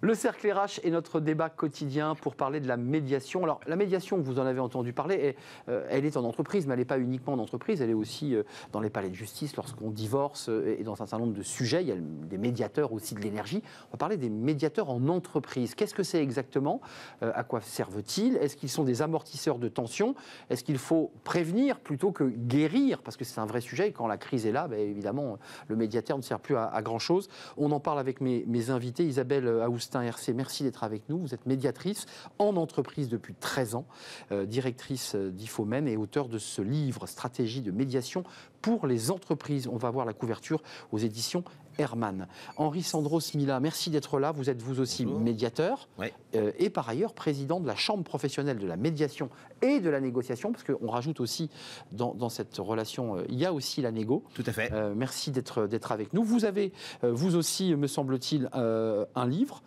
Le cercle RH est notre débat quotidien pour parler de la médiation. Alors, la médiation, vous en avez entendu parler, elle est en entreprise, mais elle n'est pas uniquement en entreprise, elle est aussi dans les palais de justice lorsqu'on divorce et dans un certain nombre de sujets. Il y a des médiateurs aussi de l'énergie. On va parler des médiateurs en entreprise. Qu'est-ce que c'est exactement ? À quoi servent-ils ? Est-ce qu'ils sont des amortisseurs de tension ? Est-ce qu'il faut prévenir plutôt que guérir ? Parce que c'est un vrai sujet et quand la crise est là, évidemment, le médiateur ne sert plus à grand-chose. On en parle avec mes invités. Isabelle Aoustin-Hercé, merci d'être avec nous. Vous êtes médiatrice en entreprise depuis 13 ans, directrice d'IFOMEN et auteure de ce livre « Stratégie de médiation pour les entreprises ». On va voir la couverture aux éditions Hermann. Henri Sandros Mila, merci d'être là. Vous êtes vous aussi médiateur et par ailleurs président de la Chambre professionnelle de la médiation et de la négociation, parce qu'on rajoute aussi dans cette relation, il y a aussi la négo. Tout à fait. Merci d'être avec nous. Vous avez, vous aussi, me semble-t-il, un livre,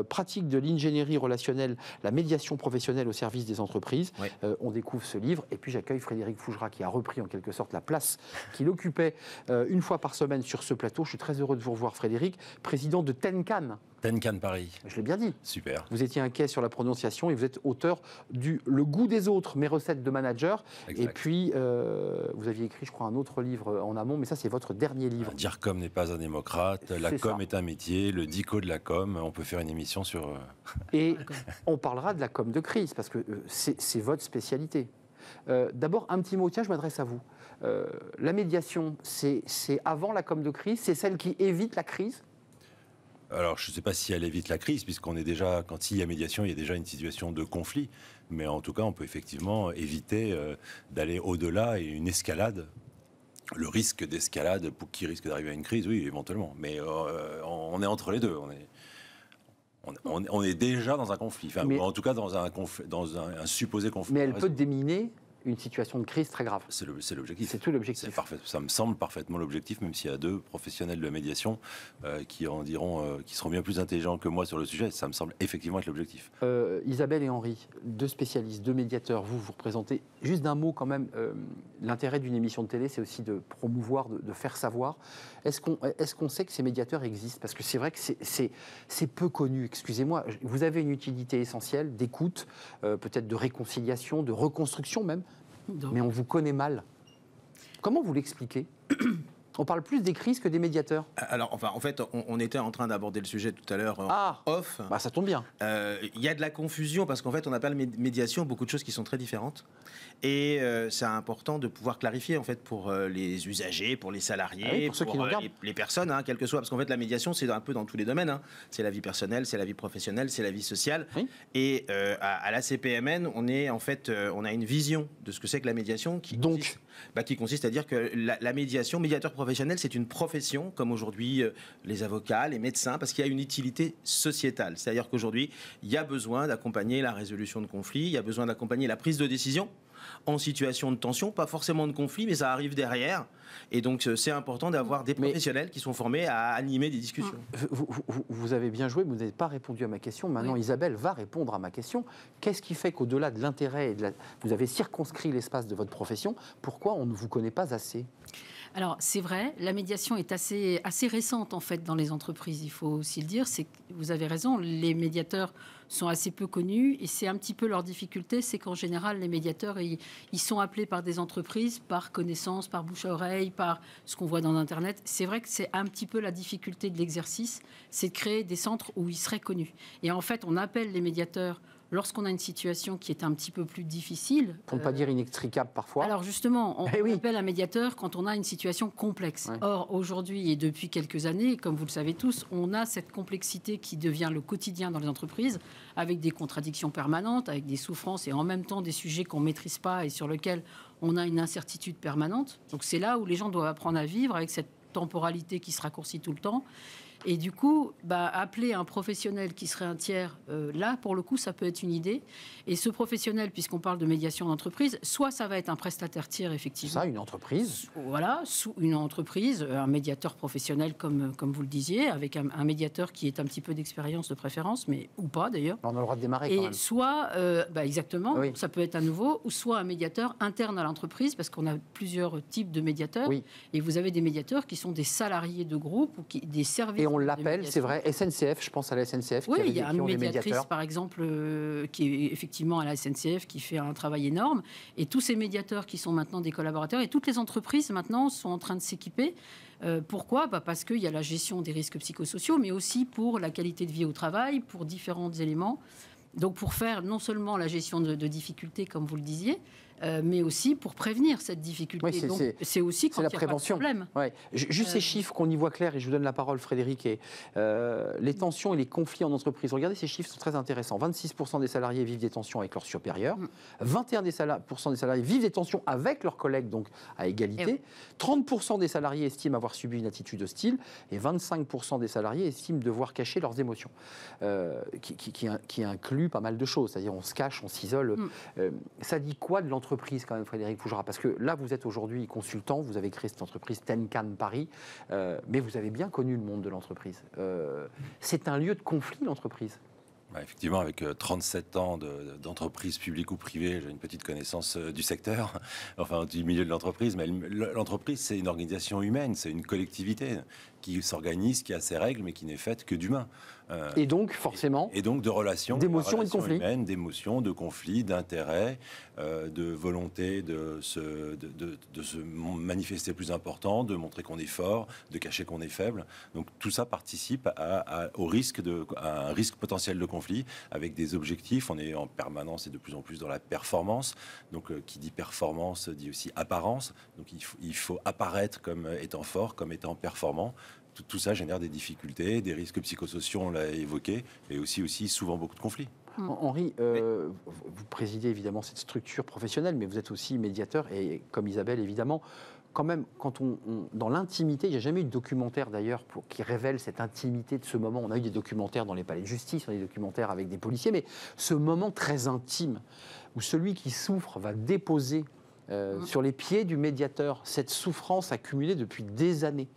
Pratique de l'ingénierie relationnelle, la médiation professionnelle au service des entreprises. On découvre ce livre et puis j'accueille Frédéric Fougera qui a repris en quelque sorte la place qu'il occupait une fois par semaine sur ce plateau. Je suis très heureux de vous revoir, Frédéric, président de Tenkan. Tenkan Paris. Je l'ai bien dit. Super. Vous étiez inquiet sur la prononciation et vous êtes auteur du Le goût des autres, mes recettes de manager. Exact. Et puis, vous aviez écrit, je crois, un autre livre en amont, mais ça, c'est votre dernier livre. Dire com n'est pas un démocrate, la com est un métier, le dico de la com, on peut faire une émission sur... Et on parlera de la com de crise, parce que c'est votre spécialité. D'abord, un petit mot, tiens, je m'adresse à vous. La médiation, c'est avant la com de crise, c'est celle qui évite la crise ? Alors, je ne sais pas si elle évite la crise, puisqu'on est déjà, quand il y a médiation, il y a déjà une situation de conflit. Mais en tout cas, on peut effectivement éviter d'aller au-delà et une escalade. Le risque d'escalade, pour qui risque d'arriver à une crise, oui, éventuellement. Mais on est entre les deux. On est déjà dans un conflit. Enfin, ou en tout cas, dans un supposé conflit. Mais elle peut déminer une situation de crise très grave. C'est l'objectif. C'est tout l'objectif. Ça me semble parfaitement l'objectif, même s'il y a deux professionnels de la médiation qui en diront, qui seront bien plus intelligents que moi sur le sujet. Ça me semble effectivement être l'objectif. Isabelle et Henri, deux spécialistes, deux médiateurs, vous représentez. Juste d'un mot quand même, l'intérêt d'une émission de télé, c'est aussi de promouvoir, de faire savoir. Est-ce qu'on sait que ces médiateurs existent ? Parce que c'est vrai que c'est peu connu. Excusez-moi, vous avez une utilité essentielle d'écoute, peut-être de réconciliation, de reconstruction même. Mais on vous connaît mal. Comment vous l'expliquez ? On parle plus des crises que des médiateurs. Alors, en fait, on était en train d'aborder le sujet tout à l'heure off. Bah, ça tombe bien. Il y a de la confusion parce qu'en fait, on appelle médiation beaucoup de choses qui sont très différentes. Et c'est important de pouvoir clarifier en fait pour les usagers, pour les salariés, pour ceux qui les personnes, quel que soit. Parce qu'en fait, la médiation, c'est un peu dans tous les domaines. C'est la vie personnelle, c'est la vie professionnelle, c'est la vie sociale. Oui. Et à la CPMN, on a une vision de ce que c'est que la médiation qui consiste à dire que la médiation, médiateur professionnel, c'est une profession, comme aujourd'hui les avocats, les médecins, parce qu'il y a une utilité sociétale. C'est-à-dire qu'aujourd'hui, il y a besoin d'accompagner la résolution de conflits, il y a besoin d'accompagner la prise de décision en situation de tension, pas forcément de conflit, mais ça arrive derrière. Et donc, c'est important d'avoir des professionnels qui sont formés à animer des discussions. Vous avez bien joué, mais vous n'avez pas répondu à ma question. Maintenant, Isabelle va répondre à ma question. Qu'est-ce qui fait qu'au-delà de l'intérêt, vous avez circonscrit l'espace de votre profession, pourquoi on ne vous connaît pas assez ? Alors, c'est vrai, la médiation est assez récente, en fait, dans les entreprises. Il faut aussi le dire. Vous avez raison, les médiateurs sont assez peu connus et c'est un petit peu leur difficulté, c'est qu'en général, les médiateurs, ils sont appelés par des entreprises, par connaissance, par bouche à oreille, par ce qu'on voit dans Internet. C'est vrai que c'est un petit peu la difficulté de l'exercice, c'est de créer des centres où ils seraient connus. Et en fait, on appelle les médiateurs lorsqu'on a une situation qui est un petit peu plus difficile. Pour ne pas dire inextricable parfois. Alors justement, on appelle un médiateur quand on a une situation complexe. Ouais. Or, aujourd'hui et depuis quelques années, comme vous le savez tous, on a cette complexité qui devient le quotidien dans les entreprises, avec des contradictions permanentes, avec des souffrances et en même temps des sujets qu'on ne maîtrise pas et sur lesquels on a une incertitude permanente. Donc c'est là où les gens doivent apprendre à vivre avec cette temporalité qui se raccourcit tout le temps. Et du coup, appeler un professionnel qui serait un tiers, là, pour le coup, ça peut être une idée. Et ce professionnel, puisqu'on parle de médiation d'entreprise, soit ça va être un prestataire tiers, effectivement. Ça, une entreprise. Voilà, une entreprise, un médiateur professionnel, comme vous le disiez, avec un médiateur qui est un petit peu d'expérience de préférence, mais ou pas, d'ailleurs. On a le droit de démarrer, quand même. Et soit, exactement, ça peut être à nouveau, ou soit un médiateur interne à l'entreprise, parce qu'on a plusieurs types de médiateurs. Oui. Et vous avez des médiateurs qui sont des salariés de groupe, ou des services on l'appelle, c'est vrai. SNCF, je pense à la SNCF. Oui, qui il y a une médiatrice, médiateurs. par exemple, qui est effectivement à la SNCF, qui fait un travail énorme. Et tous ces médiateurs qui sont maintenant des collaborateurs, et toutes les entreprises maintenant sont en train de s'équiper. Pourquoi ? Parce qu'il y a la gestion des risques psychosociaux, mais aussi pour la qualité de vie au travail, pour différents éléments. Donc pour faire non seulement la gestion de difficultés, comme vous le disiez, mais aussi pour prévenir cette difficulté. Oui, donc c'est aussi quand la il y a prévention. pas de problème. Ouais. Juste ces chiffres qu'on y voit clair, et je vous donne la parole, Frédéric, et les tensions et les conflits en entreprise. Regardez, ces chiffres sont très intéressants. 26% des salariés vivent des tensions avec leurs supérieurs, 21% des salariés vivent des tensions avec leurs collègues, donc à égalité, 30% des salariés estiment avoir subi une attitude hostile, et 25% des salariés estiment devoir cacher leurs émotions, qui inclut pas mal de choses, c'est-à-dire on se cache, on s'isole. Ça dit quoi de l'entreprise quand même, Frédéric Fougera? Parce que là, vous êtes aujourd'hui consultant, vous avez créé cette entreprise Tenkan Paris, mais vous avez bien connu le monde de l'entreprise. C'est un lieu de conflit, l'entreprise. Effectivement, avec 37 ans d'entreprise publique ou privée, j'ai une petite connaissance du secteur, enfin du milieu de l'entreprise, mais l'entreprise, c'est une organisation humaine, c'est une collectivité qui s'organise, qui a ses règles, mais qui n'est faite que d'humains. Et donc, forcément, et donc de relations, d'émotions et de conflits. D'émotions, de conflits, d'intérêts, de volonté de se manifester plus important, de montrer qu'on est fort, de cacher qu'on est faible. Donc tout ça participe à un risque potentiel de conflit, avec des objectifs. On est en permanence et de plus en plus dans la performance. Donc qui dit performance dit aussi apparence. Donc il faut apparaître comme étant fort, comme étant performant. Tout ça génère des difficultés, des risques psychosociaux, on l'a évoqué, et aussi souvent beaucoup de conflits. Henri, vous présidez évidemment cette structure professionnelle, mais vous êtes aussi médiateur, et comme Isabelle, évidemment, quand même, dans l'intimité, il n'y a jamais eu de documentaire d'ailleurs qui révèle cette intimité de ce moment. On a eu des documentaires dans les palais de justice, on a eu des documentaires avec des policiers, mais ce moment très intime, où celui qui souffre va déposer sur les pieds du médiateur cette souffrance accumulée depuis des années.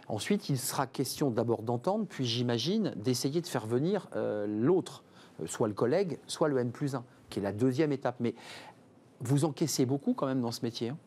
Ensuite, il sera question d'abord d'entendre, puis j'imagine d'essayer de faire venir l'autre, soit le collègue, soit le N+1, qui est la deuxième étape. Mais vous encaissez beaucoup quand même dans ce métier, hein.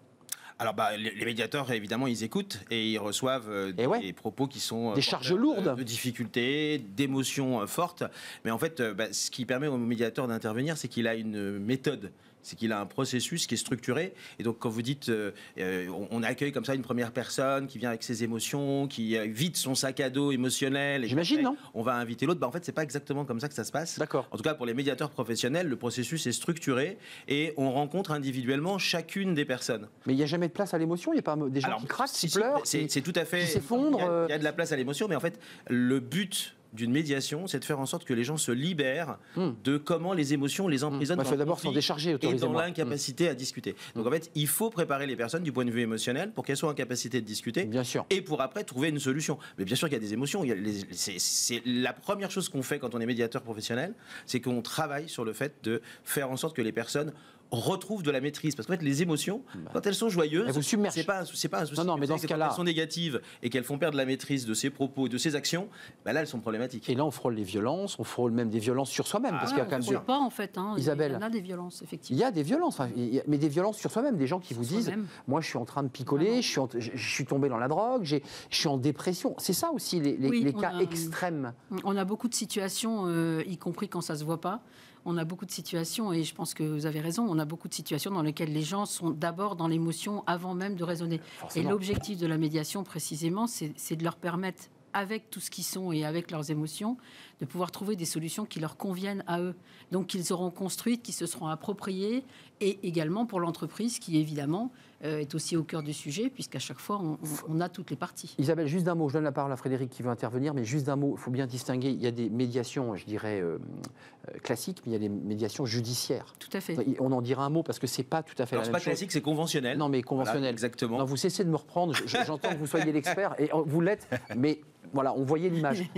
Alors, les médiateurs, évidemment, ils écoutent et ils reçoivent des propos qui sont... des charges lourdes. De difficultés, d'émotions fortes. Mais en fait, ce qui permet au médiateur d'intervenir, c'est qu'il a une méthode. C'est qu'il a un processus qui est structuré. Et donc, quand vous dites, on accueille comme ça une première personne qui vient avec ses émotions, qui vide son sac à dos émotionnel. J'imagine, non ? On va inviter l'autre. En fait, c'est pas exactement comme ça que ça se passe. D'accord. En tout cas, pour les médiateurs professionnels, le processus est structuré et on rencontre individuellement chacune des personnes. Mais il n'y a jamais de place à l'émotion. Il n'y a pas des gens qui craquent, qui pleurent, c'est tout à fait. Qui s'effondrent. Il y a de la place à l'émotion, mais en fait, le but d'une médiation, c'est de faire en sorte que les gens se libèrent de comment les émotions les emprisonnent dans le d'abord s'en décharger, et dans l'incapacité à discuter. Donc en fait, il faut préparer les personnes du point de vue émotionnel pour qu'elles soient en capacité de discuter, bien sûr, et pour après trouver une solution. Mais bien sûr qu'il y a des émotions. C'est la première chose qu'on fait quand on est médiateur professionnel, c'est qu'on travaille sur le fait de faire en sorte que les personnes retrouvent de la maîtrise, parce qu'en fait les émotions, quand elles sont joyeuses, elles vous submergent. c'est pas un souci. Non, mais dans ce cas-là, quand elles sont négatives et qu'elles font perdre la maîtrise de ses propos, de ses actions, là elles sont problématiques. Et là on frôle les violences, on frôle même des violences sur soi-même, parce qu'il y a quand même pas en fait. Isabelle, il y en a des violences effectivement. Il y a des violences, mais des violences sur soi-même, des gens qui vous disent, moi je suis en train de picoler, je suis tombé dans la drogue, je suis en dépression. C'est ça aussi les cas extrêmes. On a beaucoup de situations, y compris quand ça se voit pas. On a beaucoup de situations, et je pense que vous avez raison, on a beaucoup de situations dans lesquelles les gens sont d'abord dans l'émotion avant même de raisonner. Forcément. Et l'objectif de la médiation, précisément, c'est de leur permettre, avec tout ce qu'ils sont et avec leurs émotions, de pouvoir trouver des solutions qui leur conviennent à eux. Donc qu'ils auront construites, qui se seront appropriées, et également pour l'entreprise qui, évidemment, est aussi au cœur du sujet, puisqu'à chaque fois, on a toutes les parties. Isabelle, juste d'un mot, je donne la parole à Frédéric qui veut intervenir, mais juste d'un mot, il faut bien distinguer, il y a des médiations, je dirais, classiques, mais il y a des médiations judiciaires. Tout à fait. On en dira un mot, parce que c'est pas tout à fait la même chose. C'est pas classique, c'est conventionnel. Non, mais conventionnel. Voilà, exactement. Non, vous cessez de me reprendre, j'entends que vous soyez l'expert, et vous l'êtes, mais voilà, on voyait l'image.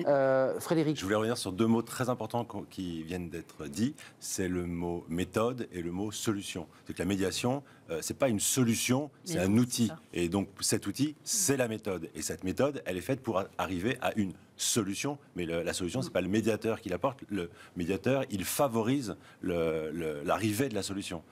Frédéric. Je voulais revenir sur deux mots très importants qui viennent d'être dits, c'est le mot méthode et le mot solution. C'est que la médiation, c'est pas une solution, c'est un outil. Et donc cet outil, c'est la méthode. Et cette méthode, elle est faite pour arriver à une solution, mais la solution, c'est pas le médiateur qui l'apporte. Le médiateur, il favorise l'arrivée de la solution.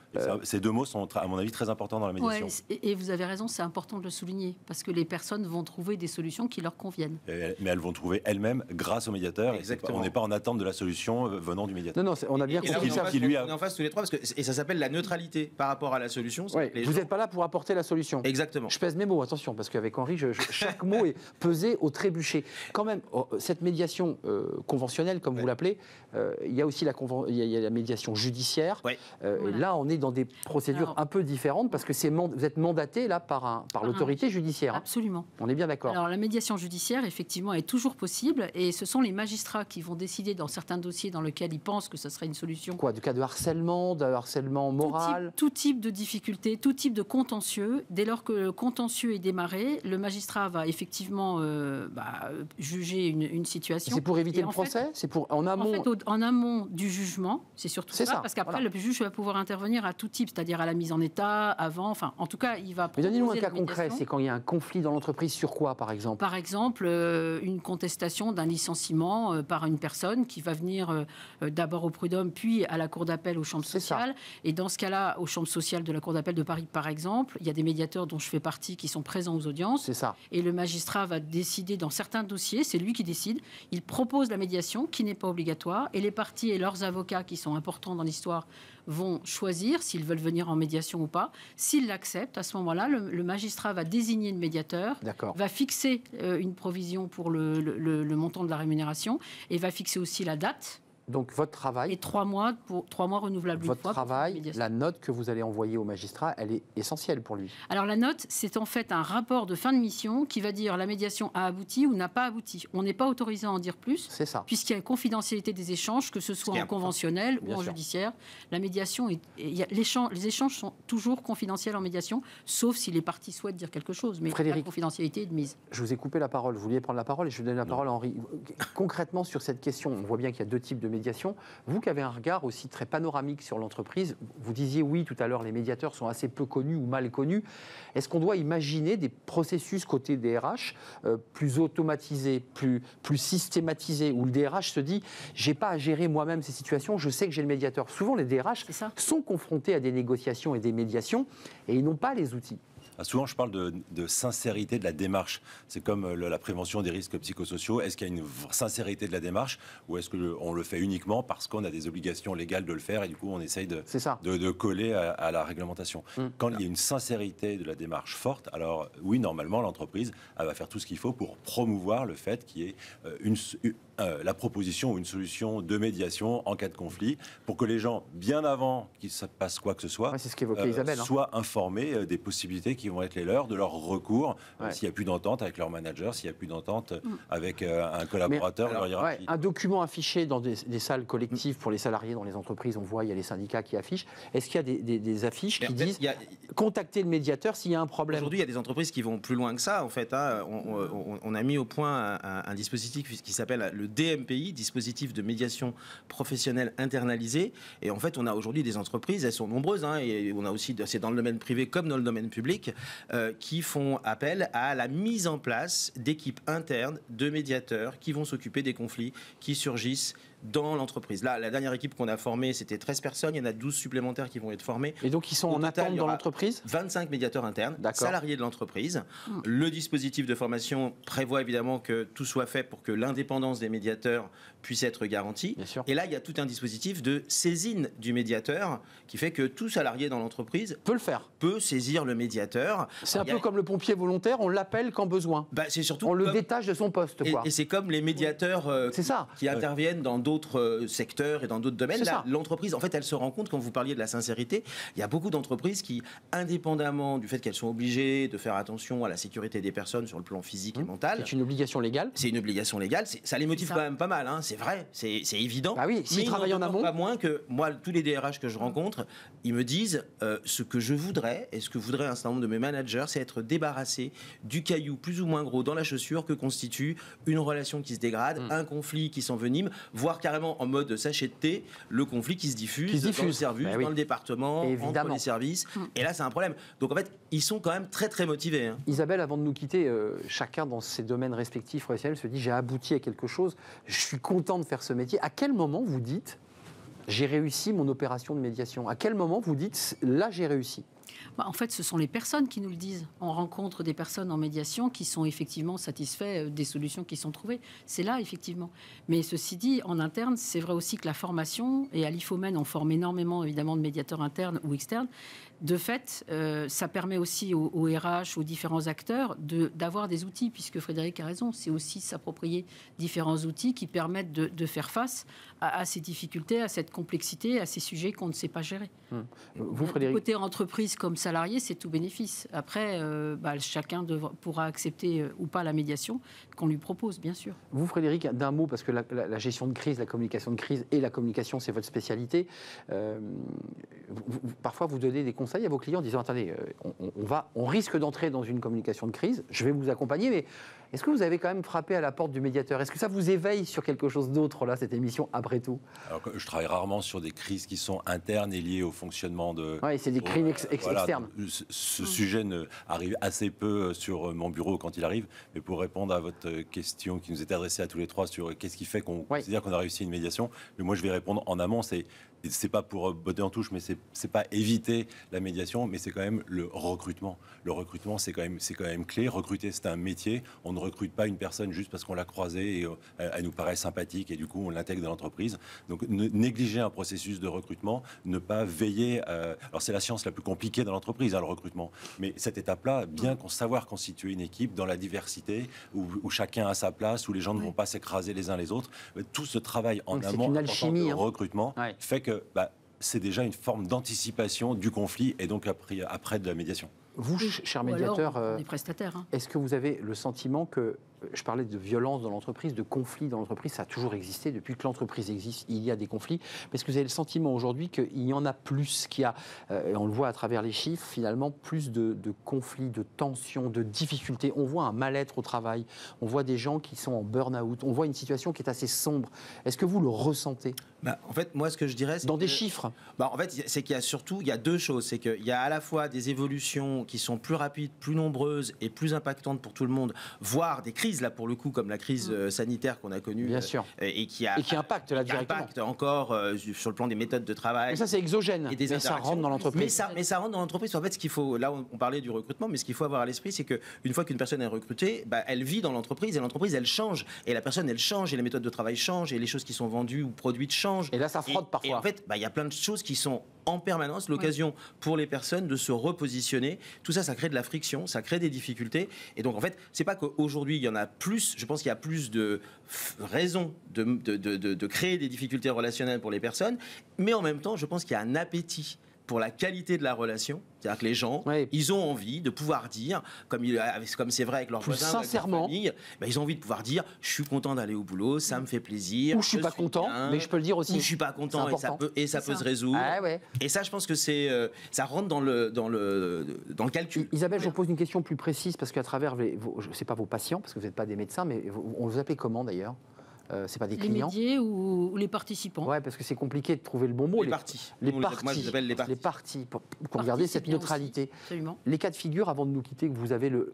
Ces deux mots sont, à mon avis, très importants dans la médiation. Ouais, et vous avez raison, c'est important de le souligner, parce que les personnes vont trouver des solutions qui leur conviennent. Mais elles vont trouver elles-mêmes grâce au médiateur. Exactement. On n'est pas en attente de la solution venant du médiateur. Non, on a bien compris ça. On est en face tous les trois, et ça s'appelle la neutralité par rapport à la solution. Vous n'êtes pas là pour apporter la solution. Exactement. Je pèse mes mots, attention, parce qu'avec Henri, chaque mot est pesé au trébuchet. Quand même, cette médiation conventionnelle, comme vous l'appelez, il y a aussi la médiation judiciaire. Et là, on est dans des procédures un peu différentes, parce que vous êtes mandaté là par l'autorité judiciaire. Absolument. On est bien d'accord. Alors la médiation judiciaire, effectivement, est toujours possible, et ce sont les magistrats qui vont décider dans certains dossiers dans lesquels ils pensent que ce serait une solution. Quoi, du cas de harcèlement moral? Tout type de difficulté, tout type de contentieux. Dès lors que le contentieux est démarré, le magistrat va effectivement juger une situation. C'est pour éviter le procès? C'est pour en amont? En fait, en amont du jugement, c'est surtout ça, parce qu'après, le juge va pouvoir intervenir à tout type, c'est-à-dire à la mise en état, avant, enfin, en tout cas, il va proposer. Mais donnez-nous un cas concret, c'est quand il y a un conflit dans l'entreprise sur quoi, par exemple? Par exemple, une contestation d'un licenciement par une personne qui va venir d'abord au prud'homme, puis à la cour d'appel aux chambres sociales. Et dans ce cas-là, aux chambres sociales de la cour d'appel de Paris, par exemple, il y a des médiateurs dont je fais partie qui sont présents aux audiences. C'est ça. Et le magistrat va décider dans certains dossiers, c'est lui qui décide, il propose la médiation qui n'est pas obligatoire, et les parties et leurs avocats qui sont importants dans l'histoire vont choisir s'ils veulent venir en médiation ou pas. S'ils l'acceptent, à ce moment-là, le magistrat va désigner le médiateur, va fixer une provision pour le montant de la rémunération, et va fixer aussi la date. Donc votre travail... Et 3 mois renouvelables. Votre travail, la note que vous allez envoyer au magistrat, elle est essentielle pour lui. Alors la note, c'est en fait un rapport de fin de mission qui va dire la médiation a abouti ou n'a pas abouti. On n'est pas autorisé à en dire plus. C'est ça. Puisqu'il y a une confidentialité des échanges, que ce soit en conventionnel ou en judiciaire. La médiation, les échanges sont toujours confidentiels en médiation, sauf si les parties souhaitent dire quelque chose. Mais Frédéric, la confidentialité est de mise. Je vous ai coupé la parole. Vous vouliez prendre la parole et je vais donner la parole à Henri. Concrètement, sur cette question, on voit bien qu'il y a deux types de médiation. Vous qui avez un regard aussi très panoramique sur l'entreprise, vous disiez oui tout à l'heure, les médiateurs sont assez peu connus ou mal connus. Est-ce qu'on doit imaginer des processus côté DRH plus automatisés, plus systématisés, où le DRH se dit j'ai pas à gérer moi-même ces situations, je sais que j'ai le médiateur. Souvent les DRH sont confrontés à des négociations et des médiations et ils n'ont pas les outils. Souvent, je parle de sincérité de la démarche. C'est comme la prévention des risques psychosociaux. Est-ce qu'il y a une sincérité de la démarche ou est-ce qu'on le fait uniquement parce qu'on a des obligations légales de le faire et du coup, on essaye de coller à la réglementation. Quand il y a une sincérité de la démarche forte, alors oui, normalement, l'entreprise elle va faire tout ce qu'il faut pour promouvoir le fait qu'il y ait la proposition ou une solution de médiation en cas de conflit pour que les gens, bien avant qu'il se passe quoi que ce soit, c'est ce qu'évoquait Isabelle, soient informés des possibilités qui vont être les leurs, de leur recours, s'il n'y a plus d'entente avec leur manager, s'il n'y a plus d'entente avec un collaborateur. Un document affiché dans des salles collectives pour les salariés dans les entreprises, on voit, il y a les syndicats qui affichent. Est-ce qu'il y a des affiches qui disent contacter le médiateur s'il y a un problème? Aujourd'hui, il y a des entreprises qui vont plus loin que ça, en fait. On a mis au point un dispositif qui s'appelle le DMPI, dispositif de médiation professionnelle internalisée. Et en fait, on a aujourd'hui des entreprises, elles sont nombreuses, et on a aussi, c'est dans le domaine privé comme dans le domaine public, qui font appel à la mise en place d'équipes internes de médiateurs qui vont s'occuper des conflits qui surgissent dans l'entreprise. Là, la dernière équipe qu'on a formée, c'était 13 personnes. Il y en a 12 supplémentaires qui vont être formés. Et donc, ils sont en attente dans l'entreprise? 25 médiateurs internes, salariés de l'entreprise. Le dispositif de formation prévoit évidemment que tout soit fait pour que l'indépendance des médiateurs puisse être garantie. Et là, il y a tout un dispositif de saisine du médiateur qui fait que tout salarié dans l'entreprise peut saisir le médiateur. C'est un peu comme le pompier volontaire, on l'appelle quand besoin. C'est surtout on le détache de son poste. Et c'est comme les médiateurs qui interviennent dans d'autres secteurs et dans d'autres domaines. Là, l'entreprise, en fait, elle se rend compte, quand vous parliez de la sincérité, il y a beaucoup d'entreprises qui, indépendamment du fait qu'elles sont obligées de faire attention à la sécurité des personnes sur le plan physique et mental. C'est une obligation légale. C'est une obligation légale. Ça les motive quand même pas mal, c'est vrai, c'est évident. Oui, s'ils travaillent en amont. Pas moins que moi, tous les DRH que je rencontre, ils me disent ce que je voudrais et ce que voudraient un certain nombre de mes managers, c'est être débarrassé du caillou plus ou moins gros dans la chaussure que constitue une relation qui se dégrade, un conflit qui s'envenime, voire carrément en mode sachet de thé le conflit qui se diffuse dans le service, dans le département, entre les services. Et là, c'est un problème. Donc en fait, ils sont quand même très très motivés. Hein. Isabelle, avant de nous quitter, chacun dans ses domaines respectifs professionnels se dit j'ai abouti à quelque chose, je suis content de faire ce métier. À quel moment vous dites j'ai réussi mon opération de médiation? À quel moment vous dites là j'ai réussi? En fait, ce sont les personnes qui nous le disent. On rencontre des personnes en médiation qui sont effectivement satisfaits des solutions qui sont trouvées. C'est là, effectivement. Mais ceci dit, en interne, c'est vrai aussi que la formation, et à l'IFOMEN, on forme énormément, évidemment, de médiateurs internes ou externes. De fait, ça permet aussi aux RH, aux différents acteurs, d'avoir des outils, puisque Frédéric a raison, c'est aussi s'approprier différents outils qui permettent de faire face à ces difficultés, à cette complexité, à ces sujets qu'on ne sait pas gérer. Vous, Frédéric? Côté entreprise comme salarié, c'est tout bénéfice. Après, chacun pourra accepter ou pas la médiation qu'on lui propose, bien sûr. Vous, Frédéric, d'un mot, parce que la gestion de crise, la communication de crise et la communication, c'est votre spécialité. Parfois, vous donnez des conseils à vos clients en disant attendez, on risque d'entrer dans une communication de crise, je vais vous accompagner, mais est-ce que vous avez quand même frappé à la porte du médiateur? Est-ce que ça vous éveille sur quelque chose d'autre, là, cette émission, après tout? Alors, je travaille rarement sur des crises qui sont internes et liées au fonctionnement de... Oui, c'est des crises externes. Ce sujet arrive assez peu sur mon bureau quand il arrive, mais pour répondre à votre question qui nous est adressée à tous les trois sur qu'est-ce qui fait qu'on considère qu'on a réussi une médiation, mais moi je vais répondre en amont, c'est pas pour botter en touche, mais c'est pas éviter la médiation, mais c'est quand même le recrutement. Le recrutement, c'est quand même clé. Recruter, c'est un métier. On ne recrute pas une personne juste parce qu'on l'a croisée et elle nous paraît sympathique et du coup on l'intègre dans l'entreprise. Donc négliger un processus de recrutement, ne pas veiller. Alors c'est la science la plus compliquée dans l'entreprise, le recrutement. Mais cette étape-là, bien qu'on savoir constituer une équipe dans la diversité, où chacun a sa place, où les gens ne vont pas s'écraser les uns les autres, tout ce travail en amont, une alchimie, de recrutement, fait que c'est déjà une forme d'anticipation du conflit et donc après de la médiation. Vous, cher médiateur, on est prestataire. Est-ce que vous avez le sentiment que, je parlais de violence dans l'entreprise, de conflit dans l'entreprise, ça a toujours existé, depuis que l'entreprise existe, il y a des conflits, mais est-ce que vous avez le sentiment aujourd'hui qu'il y en a plus, qu'il y a, et on le voit à travers les chiffres, finalement, plus de conflits, de tensions, de difficultés? On voit un mal-être au travail, on voit des gens qui sont en burn-out, on voit une situation qui est assez sombre. Est-ce que vous le ressentez? En fait, moi, ce que je dirais, c'est dans des chiffres. En fait, c'est qu'il y a surtout, il y a deux choses. C'est qu'il y a à la fois des évolutions qui sont plus rapides, plus nombreuses et plus impactantes pour tout le monde, voire des crises, là, pour le coup, comme la crise sanitaire qu'on a connue. Bien sûr. Et qui impacte, là, directement. Qui impacte encore sur le plan des méthodes de travail. Mais ça, c'est exogène. Et des ça rentre dans l'entreprise. Mais ça rentre dans l'entreprise. En fait, ce qu'il faut, là, on parlait du recrutement, mais ce qu'il faut avoir à l'esprit, c'est qu'une fois qu'une personne est recrutée, elle vit dans l'entreprise et l'entreprise, elle change. Et la personne, elle change et les méthodes de travail changent et les choses qui sont vendues ou produites changent. Et là, ça frotte parfois. Et en fait, il y a plein de choses qui sont en permanence l'occasion pour les personnes de se repositionner. Tout ça, ça crée de la friction, ça crée des difficultés. Et donc, en fait, c'est pas qu'aujourd'hui, il y en a plus. Je pense qu'il y a plus de raisons de créer des difficultés relationnelles pour les personnes. Mais en même temps, je pense qu'il y a un appétit pour la qualité de la relation. C'est-à-dire que les gens, ils ont envie de pouvoir dire, comme c'est vrai avec leurs voisins, sincèrement, avec leur famille, ils ont envie de pouvoir dire, je suis content d'aller au boulot, ça me fait plaisir. Ou je suis pas content, mais je peux le dire aussi. Ou je suis pas content et ça peut se résoudre. Et ça, je pense que ça rentre dans le calcul. Isabelle, je vous pose une question plus précise parce qu'à travers, c'est pas vos patients, parce que vous n'êtes pas des médecins, mais on vous appelle comment d'ailleurs? C'est pas des clients. Les médias ou les participants. Ouais, parce que c'est compliqué de trouver le bon mot. Les parties. Moi, je les appelle les parties. Pour garder cette neutralité. Absolument. Les cas de figure, avant de nous quitter, que vous avez le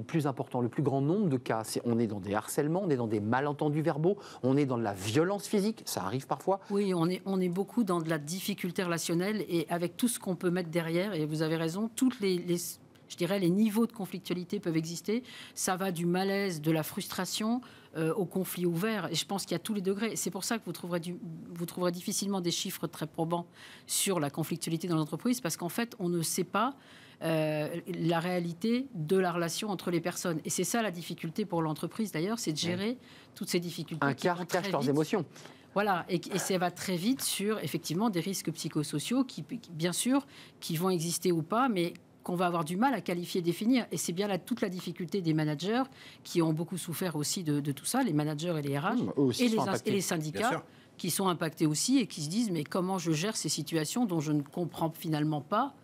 plus important, le plus grand nombre de cas, on est dans des harcèlements, on est dans des malentendus verbaux, on est dans de la violence physique, ça arrive parfois. Oui, on est beaucoup dans de la difficulté relationnelle et avec tout ce qu'on peut mettre derrière, et vous avez raison, toutes je dirais, les niveaux de conflictualité peuvent exister. Ça va du malaise, de la frustration au conflit ouvert. Et je pense qu'il y a tous les degrés. C'est pour ça que vous trouverez difficilement des chiffres très probants sur la conflictualité dans l'entreprise, parce qu'en fait, on ne sait pas la réalité de la relation entre les personnes. Et c'est ça la difficulté pour l'entreprise, d'ailleurs, c'est de gérer toutes ces difficultés. Un quart cache leurs émotions. Voilà, et ça va très vite sur, effectivement, des risques psychosociaux qui, bien sûr, qui vont exister ou pas, mais qu'on va avoir du mal à qualifier et définir. Et c'est bien là toute la difficulté des managers qui ont beaucoup souffert aussi de tout ça, les managers et les RH, et les syndicats qui sont impactés aussi et qui se disent mais comment je gère ces situations dont je ne comprends finalement pas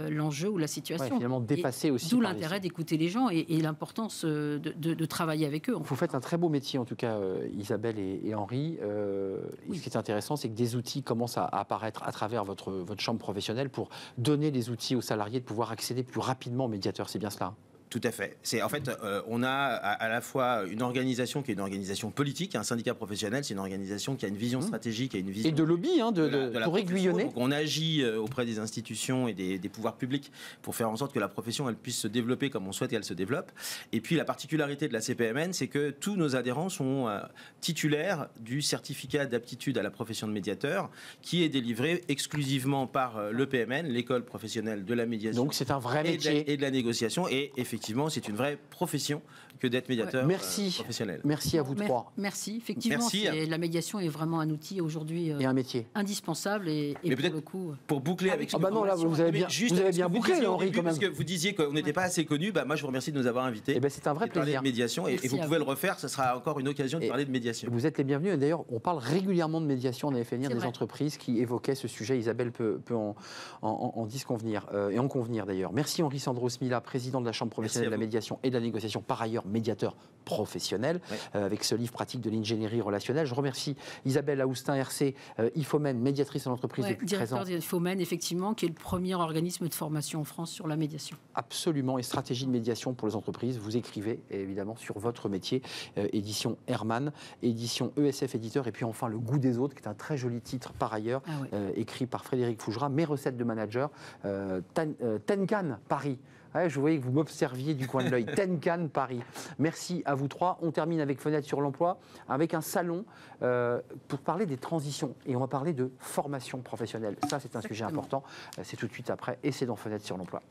l'enjeu ou la situation. Finalement, dépasser aussi. D'où l'intérêt d'écouter les gens et l'importance de travailler avec eux. Vous faites un très beau métier, en tout cas, Isabelle et Henri. Ce qui est intéressant, c'est que des outils commencent à apparaître à travers votre chambre professionnelle pour donner les outils aux salariés de pouvoir accéder plus rapidement aux médiateurs. C'est bien cela? Tout à fait. En fait, on a à la fois une organisation qui est une organisation politique, un syndicat professionnel, c'est une organisation qui a une vision stratégique, et une vision... Et de lobby, pour aiguillonner. Donc on agit auprès des institutions et des pouvoirs publics pour faire en sorte que la profession elle puisse se développer comme on souhaite qu'elle se développe. Et puis la particularité de la CPMN, c'est que tous nos adhérents sont titulaires du certificat d'aptitude à la profession de médiateur, qui est délivré exclusivement par l'EPMN, l'école professionnelle de la médiation. Donc c'est un vrai métier. Et de la négociation. Et effectivement, c'est une vraie profession que d'être médiateur professionnel. Merci à vous trois. Merci. Effectivement, la médiation est vraiment un outil aujourd'hui et un métier indispensable. Et pour le coup, pour boucler avec. Non, là vous avez bien bouclé, Henri, quand même. Parce que vous disiez qu'on n'était pas assez connus. Moi, je vous remercie de nous avoir invités. C'est un vrai plaisir. De médiation et vous pouvez le refaire. Ce sera encore une occasion de parler de médiation. Vous êtes les bienvenus. Et d'ailleurs, on parle régulièrement de médiation. On avait fait venir des entreprises qui évoquaient ce sujet. Isabelle peut en disconvenir et en convenir d'ailleurs. Merci Henri Sandro-Smila, président de la Chambre professionnelle de la médiation et de la négociation, par ailleurs médiateur professionnel, avec ce livre pratique de l'ingénierie relationnelle. Je remercie Isabelle Aoustin, RC, IFOMEN, médiatrice en entreprise depuis 13 ans. Directeur d'IFOMEN, effectivement, qui est le premier organisme de formation en France sur la médiation. Absolument, et stratégie de médiation pour les entreprises. Vous écrivez, évidemment, sur votre métier, édition Hermann, édition ESF Éditeur, et puis enfin Le Goût des autres, qui est un très joli titre par ailleurs, écrit par Frédéric Fougera. Mes recettes de manager, Tenkan, Paris. Je voyais que vous m'observiez du coin de l'œil. Tenkan Paris. Merci à vous trois. On termine avec Fenêtre sur l'emploi, avec un salon pour parler des transitions. Et on va parler de formation professionnelle. Ça, c'est un sujet important. C'est tout de suite après et c'est dans Fenêtre sur l'emploi.